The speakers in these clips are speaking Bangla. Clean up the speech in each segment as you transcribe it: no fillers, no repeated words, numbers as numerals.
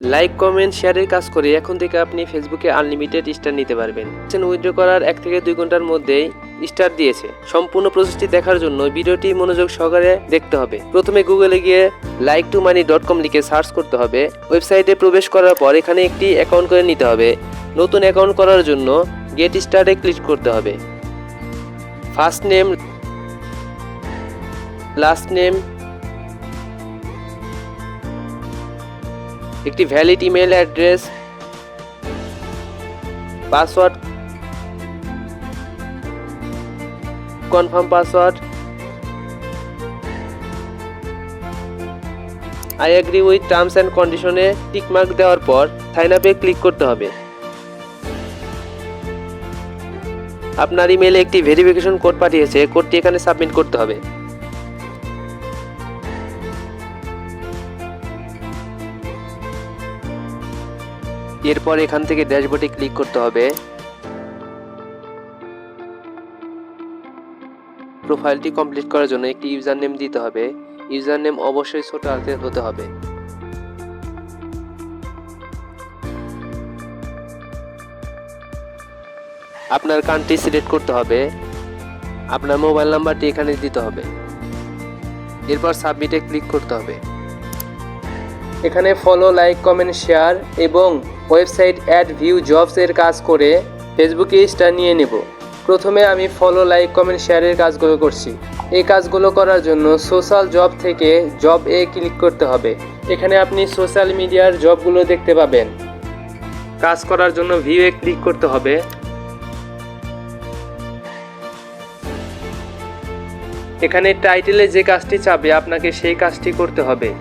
লাইক কমেন্ট শেয়ারের কাজ করে এখন থেকে আপনি ফেসবুকে আনলিমিটেড স্টার নিতে পারবেন। উইথড্র করার 1 থেকে 2 ঘন্টার মধ্যেই স্টার দিয়েছে। সম্পূর্ণ প্রসেসটি দেখার জন্য ভিডিওটি মনোযোগ সহকারে দেখতে হবে। প্রথমে গুগলে গিয়ে like2money.com লিখে সার্চ করতে হবে। ওয়েবসাইটে প্রবেশ করার পর এখানে একটি অ্যাকাউন্ট করে নিতে হবে। নতুন অ্যাকাউন্ট করার জন্য গেট স্টার্টে ক্লিক করতে হবে। ফার্স্ট নেম, লাস্ট নেম, একটি valid email address, password, confirm password, I agree with terms and কন্ডিশনে টিক মার্ক দেওয়ার পর সাইন আপে ক্লিক করতে হবে। আপনার ইমেলে একটি ভেরিফিকেশন কোড পাঠিয়েছে, কোডটি এখানে সাবমিট করতে হবে। এরপর এখান থেকে ড্যাশবোর্ডে ক্লিক করতে হবে। প্রোফাইলটি কমপ্লিট করার জন্য একটি ইউজার নেম দিতে হবে। ইউজার নেম অবশ্যই ছোট হাতের হতে হবে। আপনার কান্ট্রি সিলেক্ট করতে হবে। আপনার মোবাইল নাম্বারটি এখানে দিতে হবে। এরপর সাবমিটে ক্লিক করতে হবে। এখানে ফলো, লাইক, কমেন্ট, শেয়ার এবং ওয়েবসাইট অ্যাড, ভিউ, জবস এর কাজ করে ফেসবুকে স্টার নিয়ে নেব। প্রথমে আমি ফলো, লাইক, কমেন্ট, শেয়ারের কাজগুলো করছি। এই কাজগুলো করার জন্য সোশ্যাল জব থেকে জব এ ক্লিক করতে হবে। এখানে আপনি সোশ্যাল মিডিয়ার জবগুলো দেখতে পাবেন। কাজ করার জন্য ভিউ এ ক্লিক করতে হবে। এখানে টাইটেলে যে কাজটি চাবে আপনাকে সেই কাজটি করতে হবে।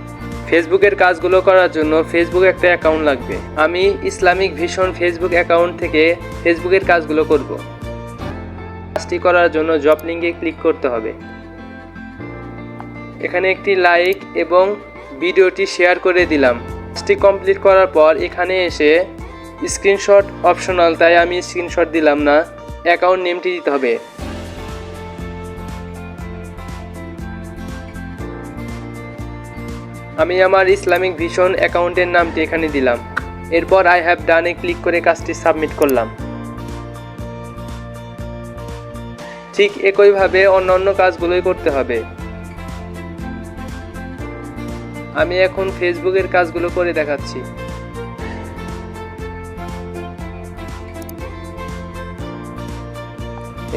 ফেসবুকের কাজগুলো করার জন্য ফেসবুক একটা অ্যাকাউন্ট লাগবে। আমি ইসলামিক ভিশন ফেসবুক অ্যাকাউন্ট থেকে ফেসবুকের কাজগুলো করব। কাজটি করার জন্য জব লিঙ্কে ক্লিক করতে হবে। এখানে একটি লাইক এবং ভিডিওটি শেয়ার করে দিলাম। কাজটি কমপ্লিট করার পর এখানে এসে স্ক্রিনশট অপশনাল, তাই আমি স্ক্রিনশট দিলাম না। অ্যাকাউন্ট নেমটি দিতে হবে। আমি আমার ইসলামিক ভিশন অ্যাকাউন্টের নামটি এখানে দিলাম। এরপর আই হ্যাভ ডানে ক্লিক করে কাজটি সাবমিট করলাম। ঠিক একইভাবে অন্যান্য কাজগুলোই করতে হবে। আমি এখন ফেসবুকের কাজগুলো করে দেখাচ্ছি।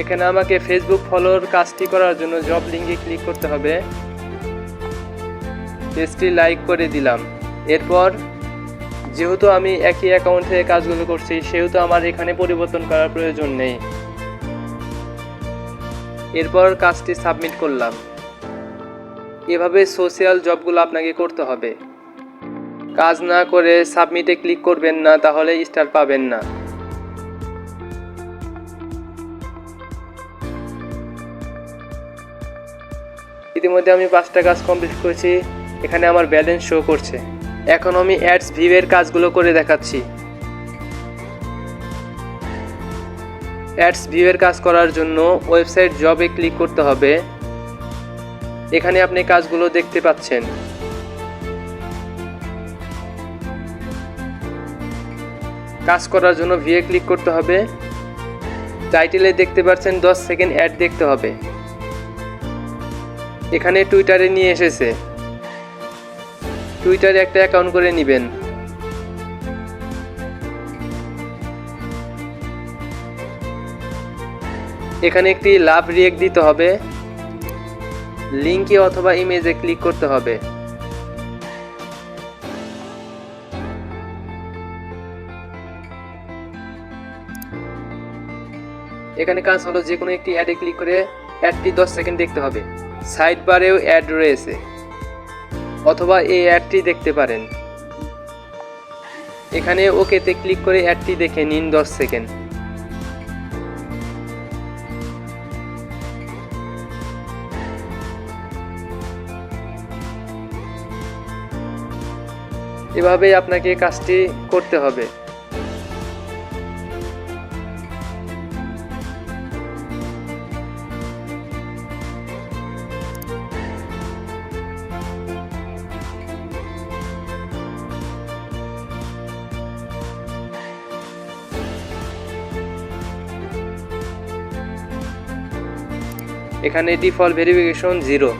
এখানে আমাকে ফেসবুক ফলোর কাজটি করার জন্য জব লিঙ্কে ক্লিক করতে হবে। পেজটি লাইক করে দিলাম। এরপর যেহেতু আমি একই অ্যাকাউন্ট থেকে কাজগুলো করছি সেহেতু আমার এখানে পরিবর্তন করার প্রয়োজন নেই। এরপর কাজটি সাবমিট করলাম। এভাবে সোশ্যাল জবগুলো আপনাকে করতে হবে। কাজ না করে সাবমিটে ক্লিক করবেন না, তাহলে স্টার পাবেন না। ইতিমধ্যে আমি 5টা কাজ কমপ্লিট করেছি। এখানে আমার ব্যালেন্স শো করছে। এখন আমি অ্যাডস ভিউ এর কাজগুলো করে দেখাচ্ছি। অ্যাডস ভিউ এর কাজ করার জন্য ওয়েবসাইট জবে ক্লিক করতে হবে। এখানে আপনি কাজগুলো দেখতে পাচ্ছেন। কাজ করার জন্য ভিউ এ ক্লিক করতে হবে। টাইটেলে দেখতে পাচ্ছেন 10 সেকেন্ড অ্যাড দেখতে হবে। এখানে টুইটারে নিয়ে এসেছে। টুইটারে একটা অ্যাকাউন্ট করে নেবেন। এখানে একটি লাভ রিয়েক্ট দিতে হবে। লিঙ্কে অথবা ইমেজে ক্লিক করতে হবে। এখানে কাজ হলো যে কোনো একটি অ্যাডে ক্লিক করে অ্যাডটি 10 সেকেন্ড দেখতে হবে। সাইড বারেও অ্যাড রয়েছে, অথবা এই অ্যাডটি দেখতে পারেন। এখানে ওকেতে ক্লিক করে অ্যাডটি দেখে নিন 10 সেকেন্ড। এভাবেই আপনাকে কাজটি করতে হবে। এখানে ডিফল্ট ভেরিফিকেশন 0।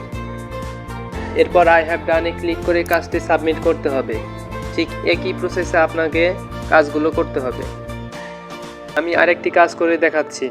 এরপর আই হ্যাভ ডানে ক্লিক করে কাজটি সাবমিট করতে হবে। ঠিক একই প্রসেসে আপনাকে কাজগুলো করতে হবে। আমি আরেকটি কাজ করে দেখাচ্ছি।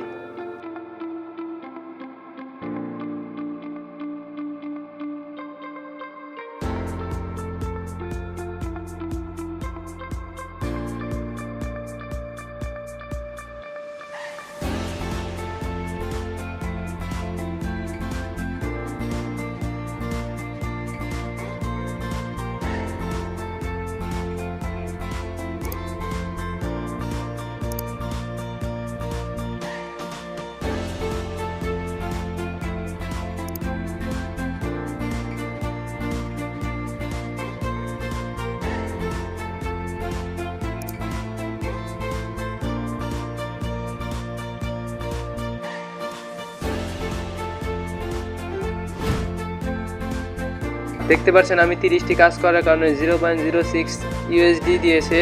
দেখতে পাচ্ছেন আমি 30টি কাজ করার কারণে 0.06 ইউএসডি দিয়েছে।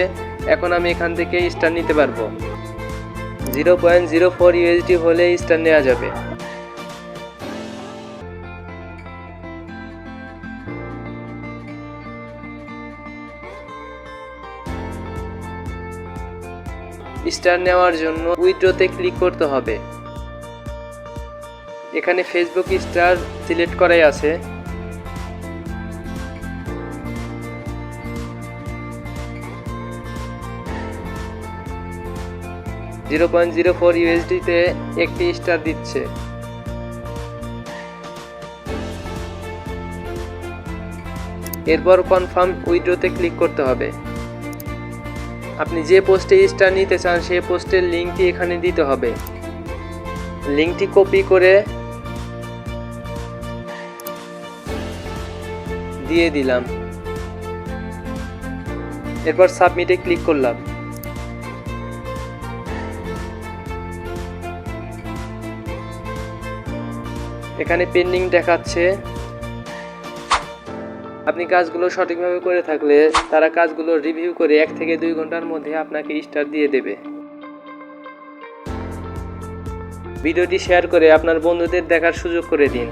এখন আমি এখান থেকে স্টার নিতে পারবো। 0.04 ইউএসডি হলে স্টার নেওয়া যাবে। স্টার নেওয়ার জন্য উইথড্রতে ক্লিক করতে হবে। এখানে ফেসবুক স্টার সিলেক্ট করাই আছে। $0.04 ইউএসডিতে একটি স্টার দিচ্ছে। এরপর কনফার্ম উইথড্রতে ক্লিক করতে হবে। আপনি যে পোস্টে স্টার নিতে চান সেই পোস্টের লিঙ্কটি এখানে দিতে হবে। লিঙ্কটি কপি করে দিয়ে দিলাম। এরপর সাবমিটে ক্লিক করলাম। এখানে পেন্ডিং দেখাচ্ছে। আপনি কাজগুলো সঠিকভাবে করে থাকলে তারা কাজগুলো রিভিউ করে 1 থেকে 2 ঘন্টার মধ্যে আপনাকে স্টার দিয়ে দেবে। ভিডিওটি শেয়ার করে আপনার বন্ধুদের দেখার সুযোগ করে দিন।